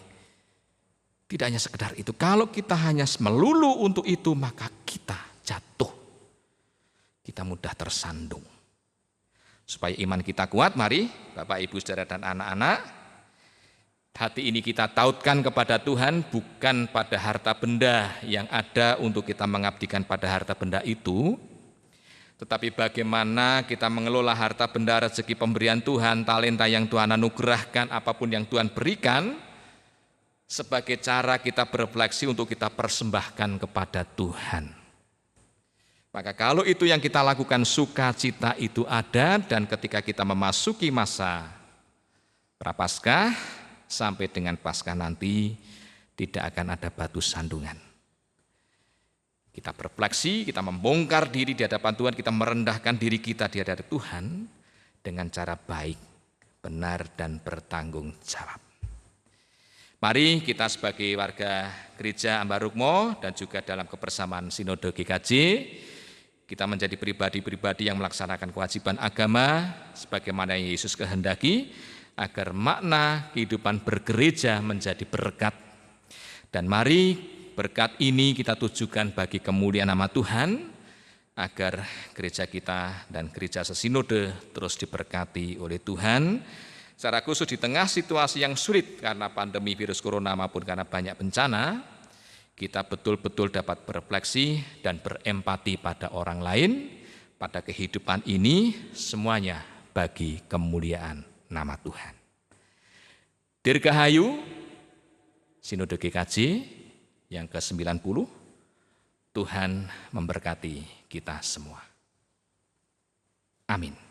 Tidak hanya sekedar itu, kalau kita hanya melulu untuk itu maka kita jatuh, kita mudah tersandung. Supaya iman kita kuat, mari Bapak, Ibu, Saudara, dan anak-anak, hati ini kita tautkan kepada Tuhan, bukan pada harta benda yang ada untuk kita mengabdikan pada harta benda itu, tetapi bagaimana kita mengelola harta benda rezeki pemberian Tuhan, talenta yang Tuhan anugerahkan, apapun yang Tuhan berikan, sebagai cara kita berefleksi untuk kita persembahkan kepada Tuhan. Maka kalau itu yang kita lakukan, sukacita itu ada, dan ketika kita memasuki masa prapaskah sampai dengan Paskah nanti tidak akan ada batu sandungan. Kita berefleksi, kita membongkar diri di hadapan Tuhan, kita merendahkan diri kita di hadapan Tuhan dengan cara baik, benar, dan bertanggung jawab. Mari kita sebagai warga gereja Ambarukmo dan juga dalam kebersamaan Sinode GKJ, kita menjadi pribadi-pribadi yang melaksanakan kewajiban agama sebagaimana yang Yesus kehendaki, agar makna kehidupan bergereja menjadi berkat. Dan mari berkat ini kita tujukan bagi kemuliaan nama Tuhan, agar gereja kita dan gereja sesinode terus diberkati oleh Tuhan. Secara khusus di tengah situasi yang sulit karena pandemi virus corona maupun karena banyak bencana, kita betul-betul dapat berefleksi dan berempati pada orang lain, pada kehidupan ini, semuanya bagi kemuliaan nama Tuhan. Dirgahayu, Sinode GKJ yang ke-90, Tuhan memberkati kita semua. Amin.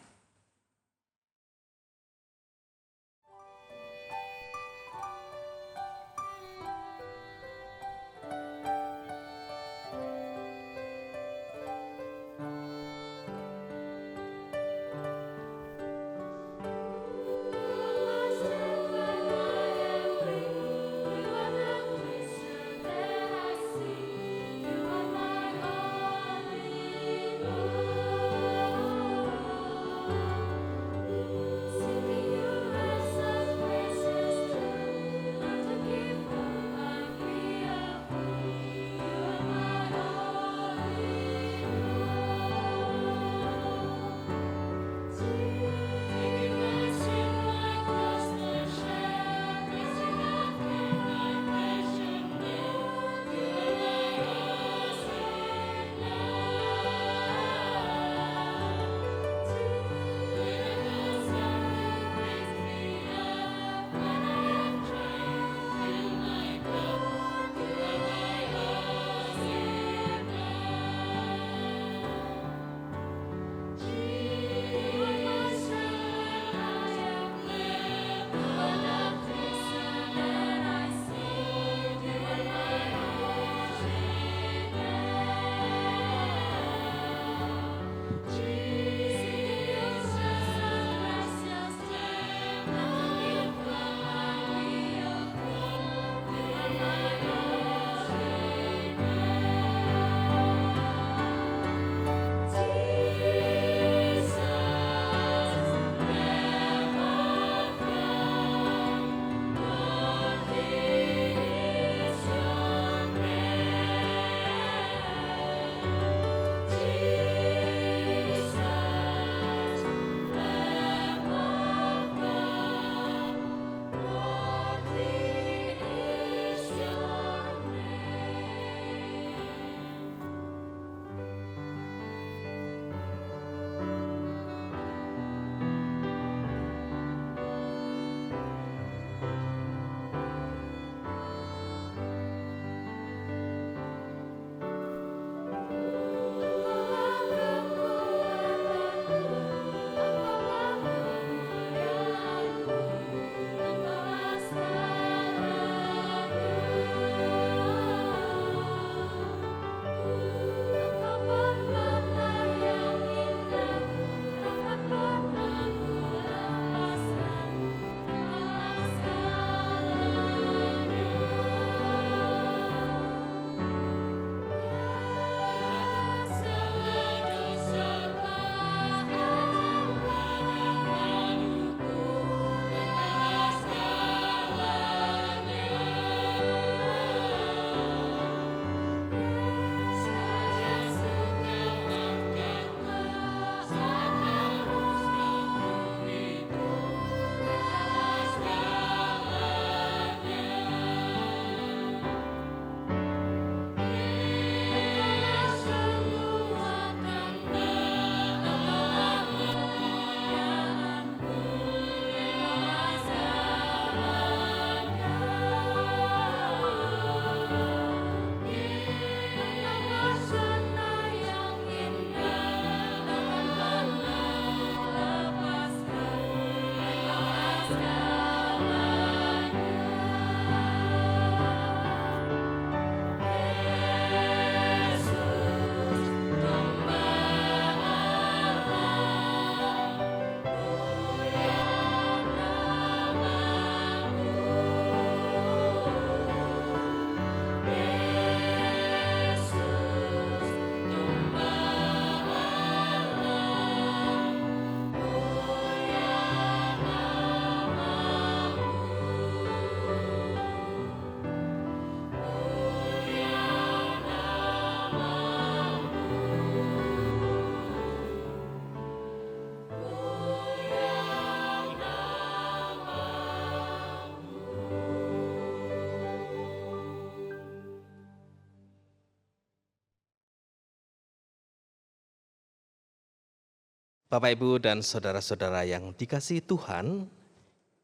Bapak, Ibu, dan saudara-saudara yang dikasihi Tuhan,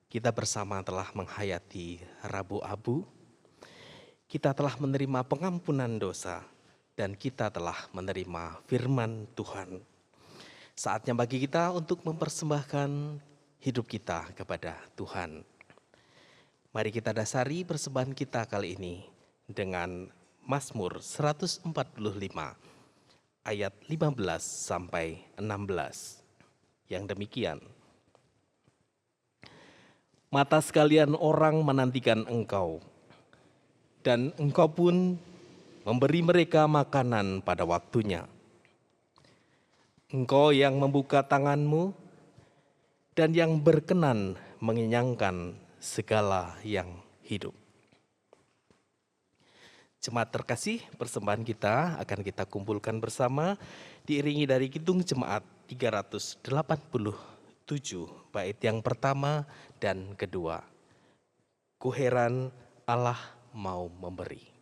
kita bersama telah menghayati Rabu Abu. Kita telah menerima pengampunan dosa dan kita telah menerima firman Tuhan. Saatnya bagi kita untuk mempersembahkan hidup kita kepada Tuhan. Mari kita dasari persembahan kita kali ini dengan Mazmur 145 ayat 15 sampai 16. Yang demikian. Mata sekalian orang menantikan engkau, dan engkau pun memberi mereka makanan pada waktunya. Engkau yang membuka tanganmu dan yang berkenan mengenyangkan segala yang hidup. Jemaat terkasih, persembahan kita akan kita kumpulkan bersama diiringi dari Kidung Jemaat 387, bait yang pertama dan kedua. Ku heran Allah mau memberi.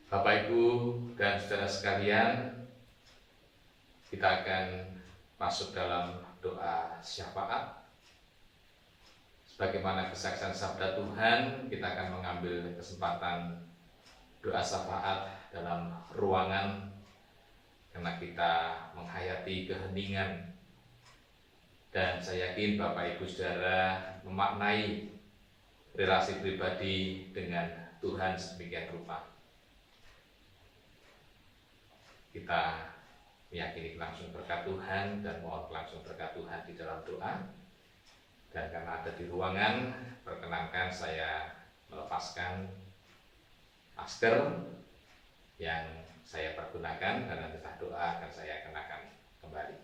Bapak, Ibu, dan saudara sekalian, kita akan masuk dalam doa syafaat. Sebagaimana kesaksian sabda Tuhan, kita akan mengambil kesempatan doa syafaat dalam ruangan karena kita menghayati keheningan. Dan saya yakin Bapak, Ibu, saudara memaknai relasi pribadi dengan Tuhan sedemikian rupa. Kita meyakini langsung berkat Tuhan dan mohon langsung berkat Tuhan di dalam doa. Dan karena ada di ruangan, perkenankan saya melepaskan masker yang saya pergunakan dan nanti setelah doa akan saya kenakan kembali.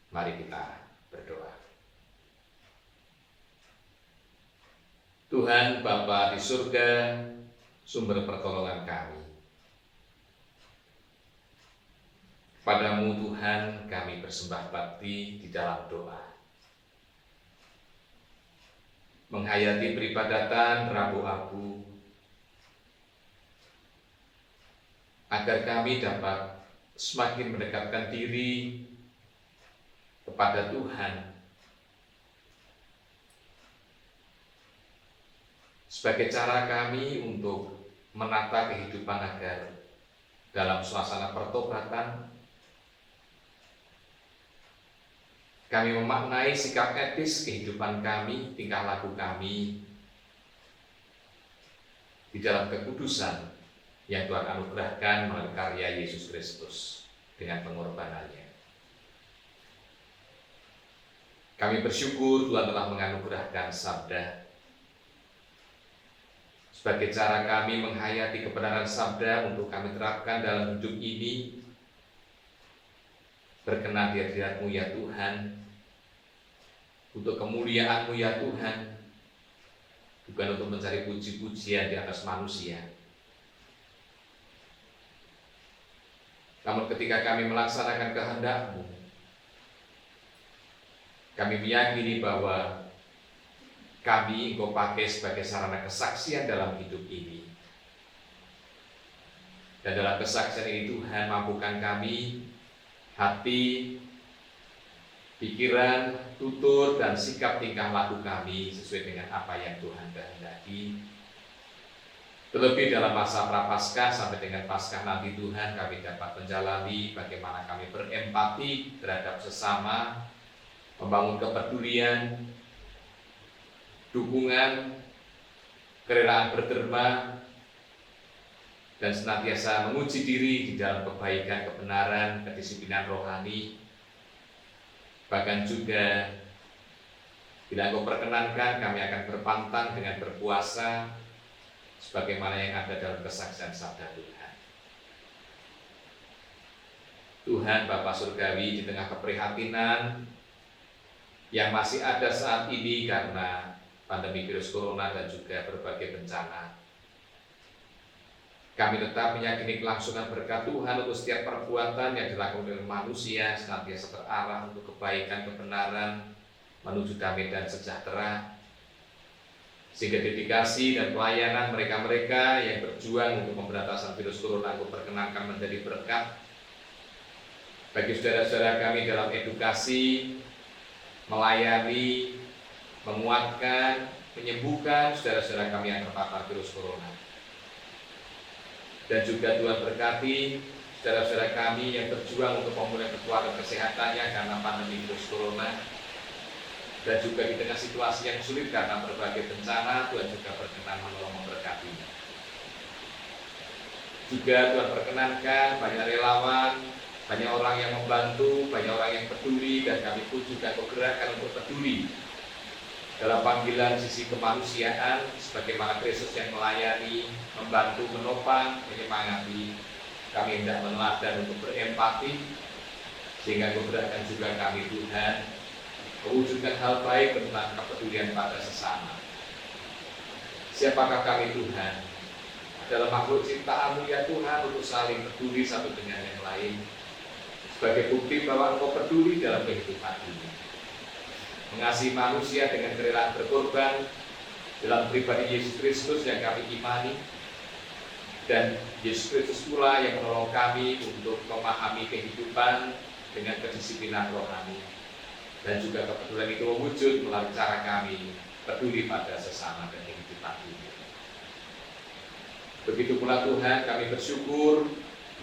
Mari kita berdoa. Tuhan Bapa di surga, sumber pertolongan kami. Padamu Tuhan kami bersembah bakti di dalam doa. Menghayati peribadatan Rabu Abu, agar kami dapat semakin mendekatkan diri kepada Tuhan, sebagai cara kami untuk menata kehidupan agar dalam suasana pertobatan kami memaknai sikap etis kehidupan kami, tingkah laku kami di dalam kekudusan yang Tuhan anugerahkan melalui karya Yesus Kristus dengan pengorbanannya. Kami bersyukur Tuhan telah menganugerahkan sabda sebagai cara kami menghayati kebenaran sabda untuk kami terapkan dalam hidup ini. Berkenan di hadirat-Mu ya Tuhan, untuk kemuliaan-Mu ya Tuhan, bukan untuk mencari puji-pujian di atas manusia. Namun ketika kami melaksanakan kehendak-Mu, kami meyakini bahwa kami Engkau pakai sebagai sarana kesaksian dalam hidup ini. Dan dalam kesaksian ini Tuhan, mampukan kami hati, pikiran, tutur, dan sikap tingkah laku kami sesuai dengan apa yang Tuhan kehendaki. Terlebih dalam masa prapaskah sampai dengan Paskah nanti Tuhan, kami dapat menjalani bagaimana kami berempati terhadap sesama, membangun kepedulian, dukungan, kerelaan berderma, dan senantiasa menguji diri di dalam kebaikan, kebenaran, kedisiplinan rohani. Bahkan juga bila Engkau perkenankan, kami akan berpantang dengan berpuasa sebagaimana yang ada dalam kesaksian sabda Tuhan. Tuhan Bapa Surgawi, di tengah keprihatinan yang masih ada saat ini karena pandemi virus corona dan juga berbagai bencana, kami tetap meyakini kelangsungan berkat Tuhan untuk setiap perbuatan yang dilakukan oleh manusia senantiasa terarah untuk kebaikan, kebenaran, menuju damai dan sejahtera, sehingga dedikasi dan pelayanan mereka-mereka yang berjuang untuk pemberantasan virus corona Engkau perkenankan menjadi berkat bagi saudara-saudara kami dalam edukasi, melayani, menguatkan, menyembuhkan saudara-saudara kami yang terpapar virus corona. Dan juga Tuhan berkati saudara-saudara kami yang berjuang untuk pemulihan kekuatan kesehatannya karena pandemi virus corona. Dan juga di tengah situasi yang sulit karena berbagai bencana, Tuhan juga berkenan menolong memberkatinya. Juga Tuhan perkenankan banyak relawan, banyak orang yang membantu, banyak orang yang peduli, dan kami pun juga bergerakkan untuk peduli dalam panggilan sisi kemanusiaan, sebagaimana Kristus yang melayani, membantu, menopang, menyemangati. Kami hendak meneladan untuk berempati, sehingga bergerakkan juga kami Tuhan mewujudkan hal baik tentang kepedulian pada sesama. Siapakah kami Tuhan? Adalah makhluk ciptaan-Mu ya Tuhan untuk saling peduli satu dengan yang lain, sebagai bukti bahwa Engkau peduli dalam kehidupan ini. Mengasihi manusia dengan kerelaan berkorban dalam pribadi Yesus Kristus yang kami imani, dan Yesus Kristus pula yang menolong kami untuk memahami kehidupan dengan kedisiplinan rohani, dan juga kepedulian itu mewujud melalui cara kami peduli pada sesama dan kehidupan ini. Begitu pula Tuhan, kami bersyukur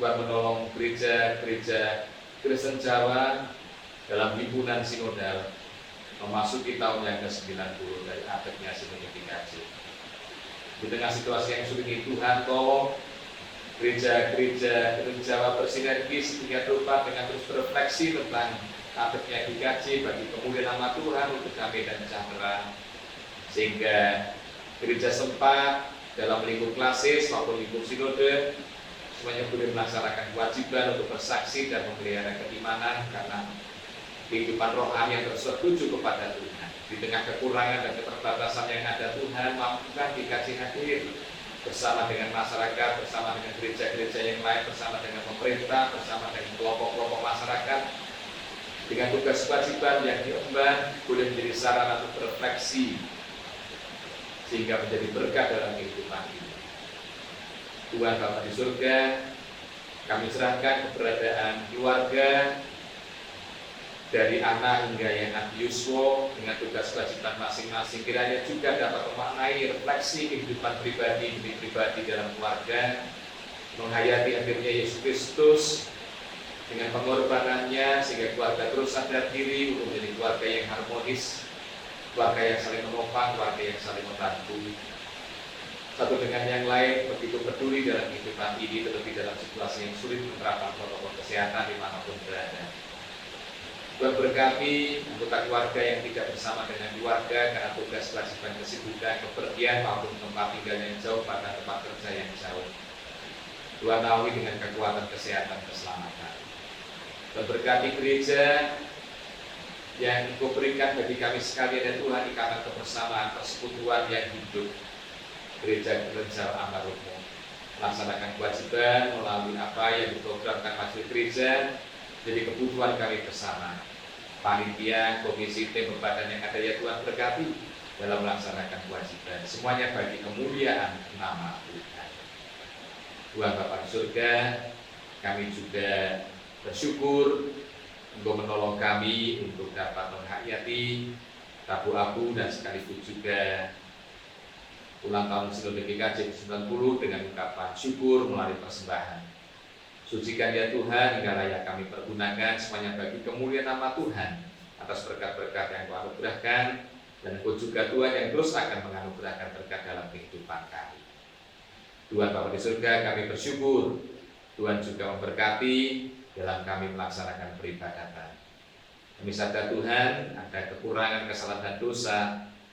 Tuhan menolong gereja-gereja Kristen Jawa dalam himpunan sinodal memasuki tahun yang ke-90 dari abadnya sinode GKJ. Di tengah situasi yang sulit ini Tuhan, tolong gereja-gereja Kristen Jawa bersinergi sehingga rupa dengan terus berefleksi tentang abadnya GKJ bagi kemuliaan nama Tuhan untuk damai dan sejahtera, sehingga gereja sempat dalam lingkup klasis maupun lingkup sinode semuanya boleh melaksanakan kewajiban untuk bersaksi dan memelihara keimanan karena kehidupan rohani yang tertuju kepada Tuhan. Di tengah kekurangan dan keterbatasan yang ada, Tuhan mampukan GKJ hadir bersama dengan masyarakat, bersama dengan gereja-gereja yang lain, bersama dengan pemerintah, bersama dengan kelompok-kelompok masyarakat, dengan tugas kewajiban yang diemban boleh menjadi sarana untuk berefleksi sehingga menjadi berkat dalam kehidupan ini. Tuhan Bapa di surga, kami serahkan keberadaan keluarga, dari Ana hingga yang Adi Yuswo dengan tugas kewajiban masing-masing kiranya juga dapat memaknai refleksi kehidupan pribadi demi pribadi dalam keluarga, menghayati akhirnya Yesus Kristus dengan pengorbanannya sehingga keluarga terus sadar diri untuk menjadi keluarga yang harmonis, keluarga yang saling menopang, keluarga yang saling membantu satu dengan yang lain, begitu peduli dalam kehidupan ini, terlebih dalam situasi yang sulit menerapkan protokol kesehatan dimanapun berada. Tuhan berkati anggota keluarga yang tidak bersama dengan keluarga karena tugas kewajiban kesibukan, kepergian maupun tempat tinggal yang jauh pada tempat kerja yang jauh. Tuhan naungi dengan kekuatan kesehatan keselamatan. Tuhan berkati gereja yang Engkau berikan bagi kami sekalian dan Tuhan ikatan kebersamaan persekutuan yang hidup. Gereja Gereja Amarumu melaksanakan kewajiban melalui apa yang diprogramkan majelis gereja jadi kebutuhan kami bersama. Panitia, komisi, tim, badan yang ada ya Tuhan berkati dalam melaksanakan kewajiban. Semuanya bagi kemuliaan nama Tuhan. Tuhan Bapa di surga, kami juga bersyukur Engkau menolong kami untuk dapat menghayati Rabu Abu dan sekaligus juga ulang tahun Sinode GKJ ke-90 dengan ungkapan syukur melalui persembahan. Sucikan ya Tuhan hingga layak kami pergunakan semuanya bagi kemuliaan nama Tuhan atas berkat-berkat yang Kau anugerahkan dan Engkau juga Tuhan yang terus akan menganugerahkan berkat dalam kehidupan kami. Tuhan Bapa di surga, kami bersyukur Tuhan juga memberkati dalam kami melaksanakan peribadatan. Kami sadar Tuhan ada kekurangan, kesalahan dan dosa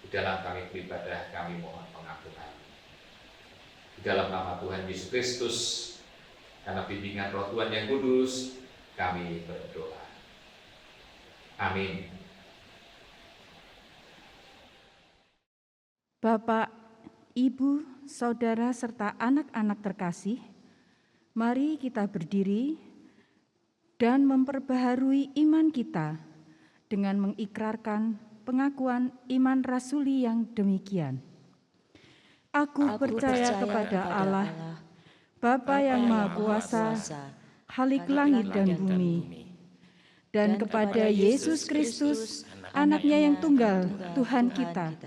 di dalam kami beribadah, kami mohon pengampunan. Di dalam nama Tuhan Yesus Kristus, karena bimbingan Roh Tuhan yang kudus, kami berdoa. Amin. Bapak, Ibu, Saudara, serta anak-anak terkasih, mari kita berdiri dan memperbaharui iman kita dengan mengikrarkan pengakuan iman rasuli yang demikian. Aku percaya kepada Allah, Bapa yang Maha Kuasa, Khalik langit dan bumi, dan kepada Yesus Kristus, Anak-Nya yang tunggal, Tuhan kita,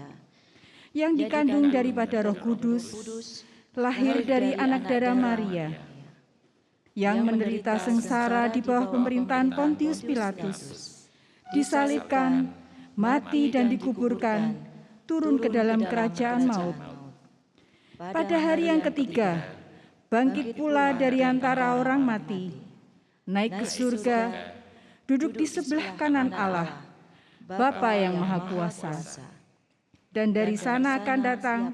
yang dikandung daripada Roh Kudus, lahir dari anak darah Maria, yang menderita sengsara di bawah pemerintahan Pontius Pilatus, disalibkan, mati dan dikuburkan, turun ke dalam kerajaan maut. Pada hari yang ketiga, bangkit pula dari antara orang mati, naik ke surga, duduk di sebelah kanan Allah, Bapa yang Maha Kuasa. Dan dari sana akan datang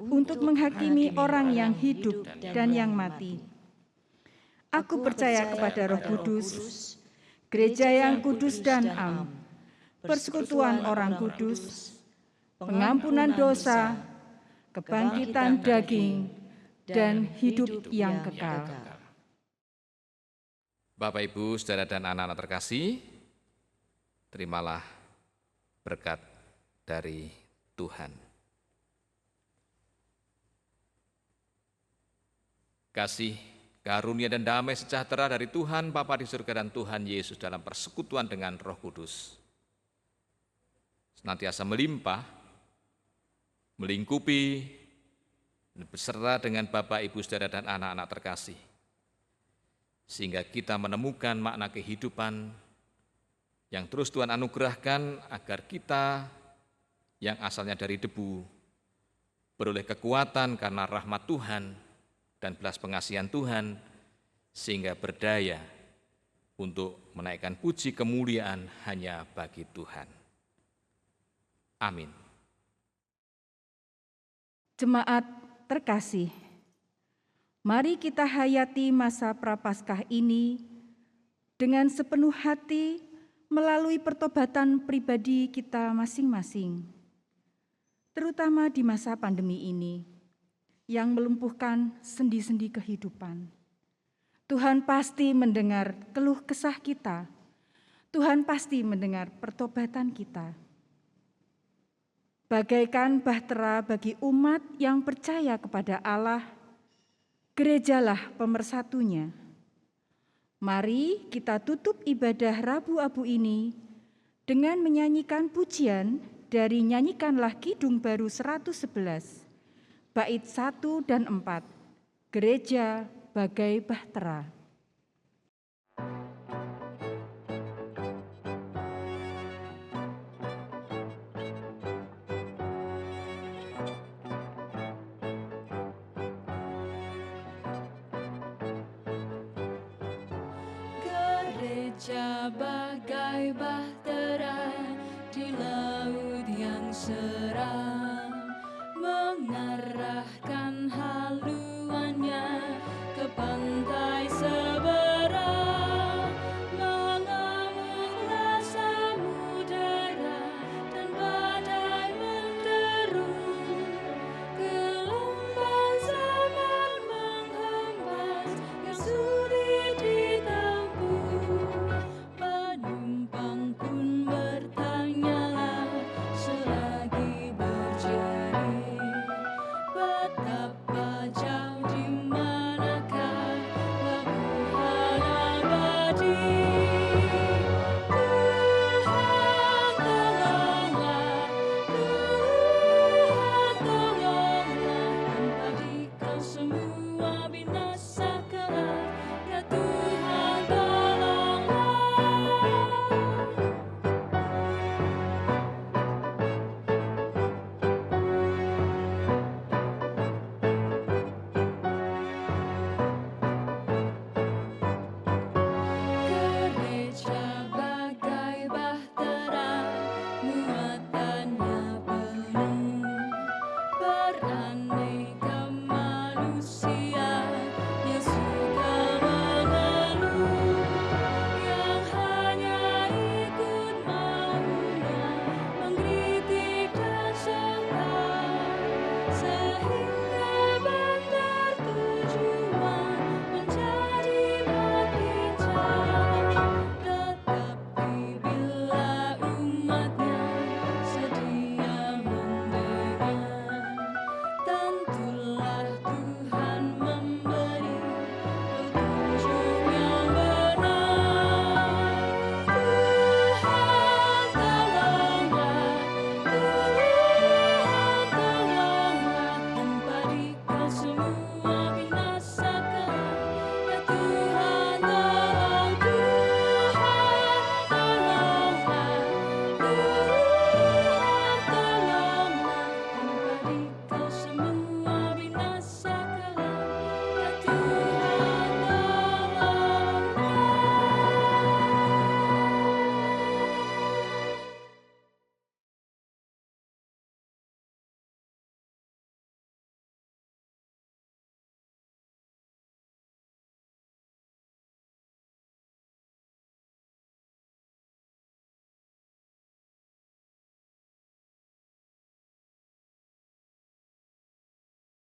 untuk menghakimi orang yang hidup dan yang mati. Aku percaya kepada Roh Kudus, gereja yang kudus dan am, persekutuan orang kudus, pengampunan dosa, kebangkitan daging, dan hidup yang kekal. Bapak, Ibu, Saudara, dan anak-anak terkasih, terimalah berkat dari Tuhan. Kasih, karunia, dan damai sejahtera dari Tuhan Bapa di surga dan Tuhan Yesus dalam persekutuan dengan Roh Kudus senantiasa melimpah, melingkupi, beserta dengan Bapak, Ibu, Saudara, dan anak-anak terkasih, sehingga kita menemukan makna kehidupan yang terus Tuhan anugerahkan agar kita yang asalnya dari debu beroleh kekuatan karena rahmat Tuhan dan belas pengasihan Tuhan, sehingga berdaya untuk menaikkan puji kemuliaan hanya bagi Tuhan. Amin. Jemaat terkasih, mari kita hayati masa Prapaskah ini dengan sepenuh hati melalui pertobatan pribadi kita masing-masing, terutama di masa pandemi ini yang melumpuhkan sendi-sendi kehidupan. Tuhan pasti mendengar keluh kesah kita. Tuhan pasti mendengar pertobatan kita. Bagaikan bahtera bagi umat yang percaya kepada Allah, gerejalah pemersatunya. Mari kita tutup ibadah Rabu Abu ini dengan menyanyikan pujian dari Nyanyikanlah Kidung Baru 111, bait 1 dan 4, Gereja Bagai Bahtera. Gereja bagai bahtera di laut yang seram, mengarahkan haluan